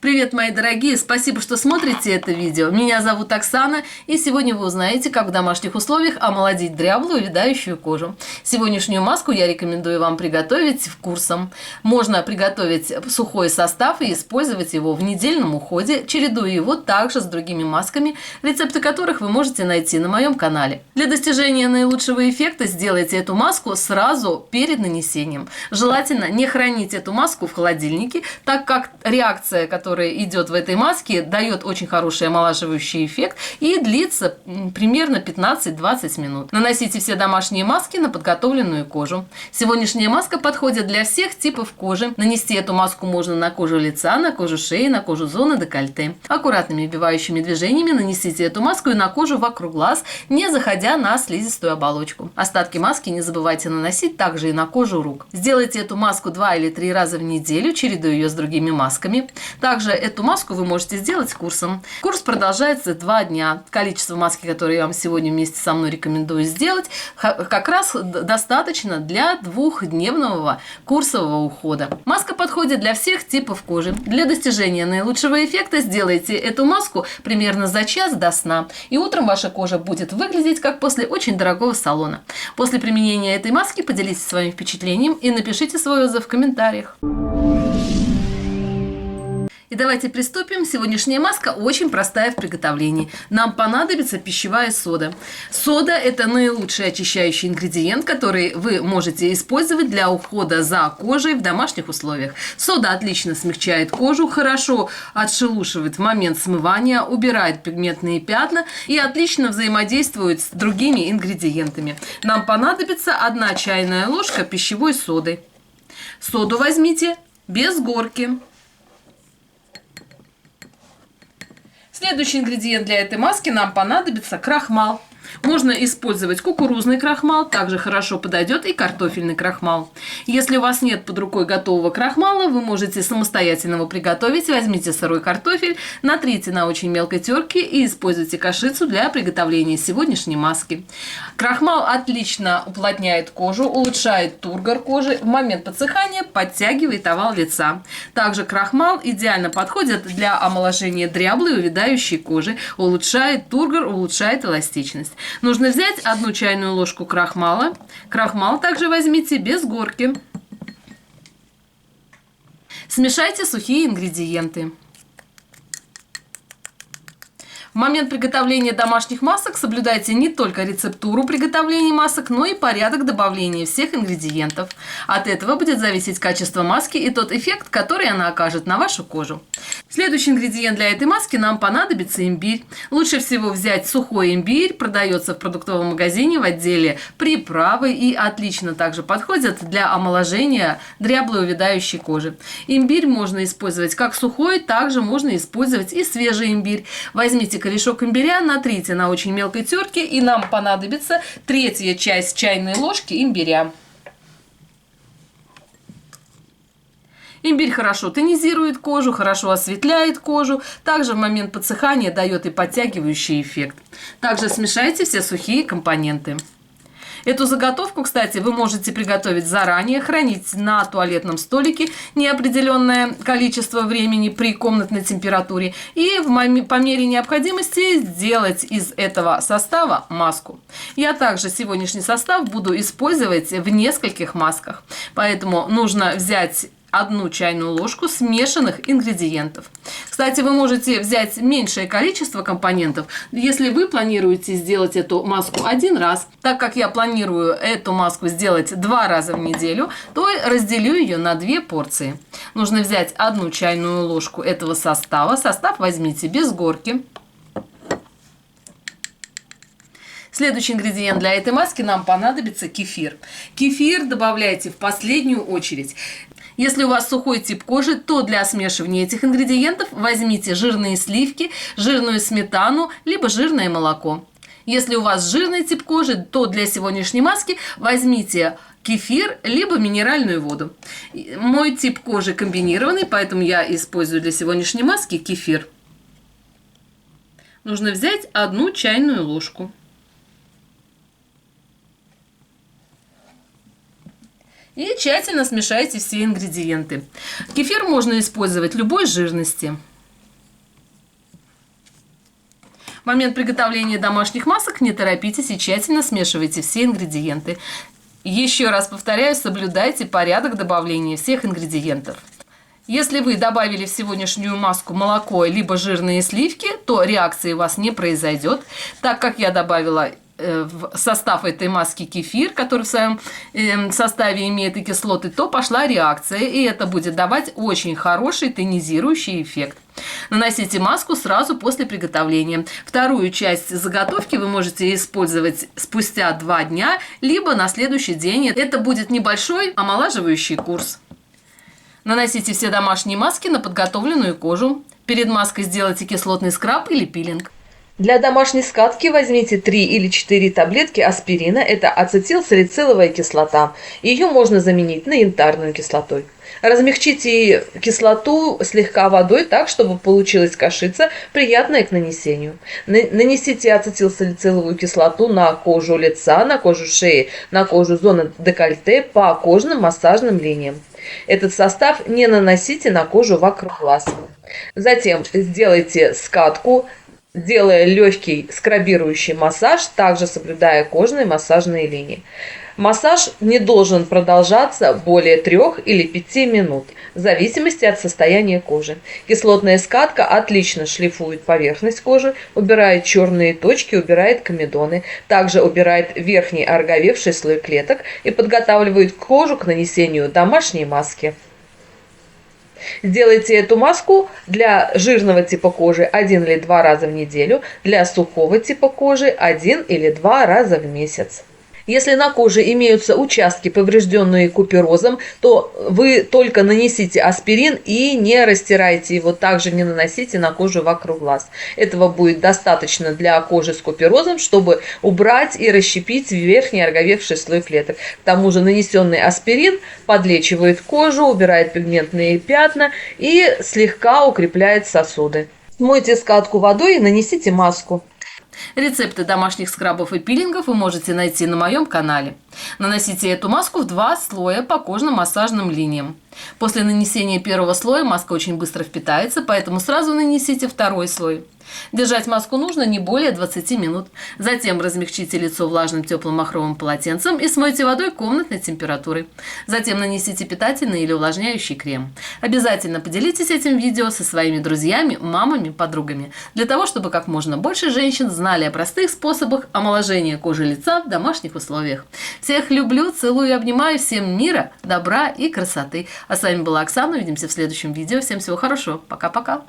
Привет, мои дорогие! Спасибо, что смотрите это видео. Меня зовут Оксана, и сегодня вы узнаете, как в домашних условиях омолодить дряблую увядающую кожу. Сегодняшнюю маску я рекомендую вам приготовить курсом. Можно приготовить сухой состав и использовать его в недельном уходе, чередуя его также с другими масками, рецепты которых вы можете найти на моем канале. Для достижения наилучшего эффекта сделайте эту маску сразу перед нанесением. Желательно не хранить эту маску в холодильнике, так как реакция, которая идет в этой маске, дает очень хороший омолаживающий эффект и длится примерно 15-20 минут. Наносите все домашние маски на подготовленную кожу. Сегодняшняя маска подходит для всех типов кожи. Нанести эту маску можно на кожу лица, на кожу шеи, на кожу зоны декольте. Аккуратными вбивающими движениями нанесите эту маску и на кожу вокруг глаз, не заходя на слизистую оболочку. Остатки маски не забывайте наносить также и на кожу рук. Сделайте эту маску 2 или 3 раза в неделю, чередуя ее с другими масками. Также эту маску вы можете сделать курсом. Курс продолжается 2 дня. Количество маски, которые я вам сегодня вместе со мной рекомендую сделать, как раз достаточно для 2-дневного курсового ухода. Маска подходит для всех типов кожи. Для достижения наилучшего эффекта сделайте эту маску примерно за час до сна. И утром ваша кожа будет выглядеть как после очень дорогого салона. После применения этой маски поделитесь своим впечатлением и напишите свой отзыв в комментариях. И давайте приступим. Сегодняшняя маска очень простая в приготовлении. Нам понадобится пищевая сода. Сода – это наилучший очищающий ингредиент, который вы можете использовать для ухода за кожей в домашних условиях. Сода отлично смягчает кожу, хорошо отшелушивает в момент смывания, убирает пигментные пятна и отлично взаимодействует с другими ингредиентами. Нам понадобится 1 чайная ложка пищевой соды. Соду возьмите без горки. Следующий ингредиент для этой маски нам понадобится крахмал. Можно использовать кукурузный крахмал, также хорошо подойдет и картофельный крахмал. Если у вас нет под рукой готового крахмала, вы можете самостоятельно его приготовить. Возьмите сырой картофель, натрите на очень мелкой терке и используйте кашицу для приготовления сегодняшней маски. Крахмал отлично уплотняет кожу, улучшает тургор кожи, в момент подсыхания подтягивает овал лица. Также крахмал идеально подходит для омоложения дряблой увядающей кожи, улучшает тургор, улучшает эластичность. Нужно взять 1 чайную ложку крахмала. Крахмал также возьмите без горки. Смешайте сухие ингредиенты. В момент приготовления домашних масок соблюдайте не только рецептуру приготовления масок, но и порядок добавления всех ингредиентов. От этого будет зависеть качество маски и тот эффект, который она окажет на вашу кожу. Следующий ингредиент для этой маски нам понадобится имбирь. Лучше всего взять сухой имбирь, продается в продуктовом магазине в отделе приправы и отлично также подходит для омоложения дряблой увядающей кожи. Имбирь можно использовать как сухой, также можно использовать и свежий имбирь. Возьмите корешок имбиря, натрите на очень мелкой терке, и нам понадобится 1/3 часть чайной ложки имбиря. Имбирь хорошо тонизирует кожу, хорошо осветляет кожу, также в момент подсыхания дает и подтягивающий эффект. Также смешайте все сухие компоненты. Эту заготовку, кстати, вы можете приготовить заранее, хранить на туалетном столике неопределенное количество времени при комнатной температуре и по мере необходимости сделать из этого состава маску. Я также сегодняшний состав буду использовать в нескольких масках, поэтому нужно взять 1 чайную ложку смешанных ингредиентов. Кстати, вы можете взять меньшее количество компонентов, если вы планируете сделать эту маску 1 раз. Так как я планирую эту маску сделать 2 раза в неделю, то разделю ее на 2 порции. Нужно взять 1 чайную ложку этого состава. Состав возьмите без горки. Следующий ингредиент для этой маски нам понадобится кефир. Кефир добавляйте в последнюю очередь. Если у вас сухой тип кожи, то для смешивания этих ингредиентов возьмите жирные сливки, жирную сметану, либо жирное молоко. Если у вас жирный тип кожи, то для сегодняшней маски возьмите кефир, либо минеральную воду. Мой тип кожи комбинированный, поэтому я использую для сегодняшней маски кефир. Нужно взять 1 чайную ложку. И тщательно смешайте все ингредиенты. Кефир можно использовать любой жирности. В момент приготовления домашних масок не торопитесь и тщательно смешивайте все ингредиенты. Еще раз повторяю, соблюдайте порядок добавления всех ингредиентов. Если вы добавили в сегодняшнюю маску молоко либо жирные сливки, то реакции у вас не произойдет, так как я добавила в состав этой маски кефир, который в своем составе имеет и кислоты, то пошла реакция, и это будет давать очень хороший тонизирующий эффект. Наносите маску сразу после приготовления. Вторую часть заготовки вы можете использовать спустя 2 дня, либо на следующий день. Это будет небольшой омолаживающий курс. Наносите все домашние маски на подготовленную кожу. Перед маской сделайте кислотный скраб или пилинг. Для домашней скатки возьмите 3 или 4 таблетки аспирина, это ацетилсалициловая кислота. Ее можно заменить на янтарную кислотой. Размягчите кислоту слегка водой так, чтобы получилась кашица, приятная к нанесению. Нанесите ацетилсалициловую кислоту на кожу лица, на кожу шеи, на кожу зоны декольте по кожным массажным линиям. Этот состав не наносите на кожу вокруг глаз. Затем сделайте скатку, делая легкий скрабирующий массаж, также соблюдая кожные массажные линии. Массаж не должен продолжаться более 3 или 5 минут, в зависимости от состояния кожи. Кислотная скатка отлично шлифует поверхность кожи, убирает черные точки, убирает комедоны, также убирает верхний ороговевший слой клеток и подготавливает кожу к нанесению домашней маски. Делайте эту маску для жирного типа кожи 1 или 2 раза в неделю, для сухого типа кожи 1 или 2 раза в месяц. Если на коже имеются участки, поврежденные куперозом, то вы только нанесите аспирин и не растирайте его, также не наносите на кожу вокруг глаз. Этого будет достаточно для кожи с куперозом, чтобы убрать и расщепить верхний ороговевший слой клеток. К тому же нанесенный аспирин подлечивает кожу, убирает пигментные пятна и слегка укрепляет сосуды. Смойте скатку водой и нанесите маску. Рецепты домашних скрабов и пилингов вы можете найти на моем канале. Наносите эту маску в 2 слоя по кожным массажным линиям. После нанесения первого слоя маска очень быстро впитается, поэтому сразу нанесите 2-й слой. Держать маску нужно не более 20 минут. Затем размягчите лицо влажным теплым махровым полотенцем и смойте водой комнатной температуры. Затем нанесите питательный или увлажняющий крем. Обязательно поделитесь этим видео со своими друзьями, мамами, подругами, для того, чтобы как можно больше женщин знали о простых способах омоложения кожи лица в домашних условиях. Всех люблю, целую и обнимаю. Всем мира, добра и красоты. А с вами была Оксана. Увидимся в следующем видео. Всем всего хорошего. Пока-пока.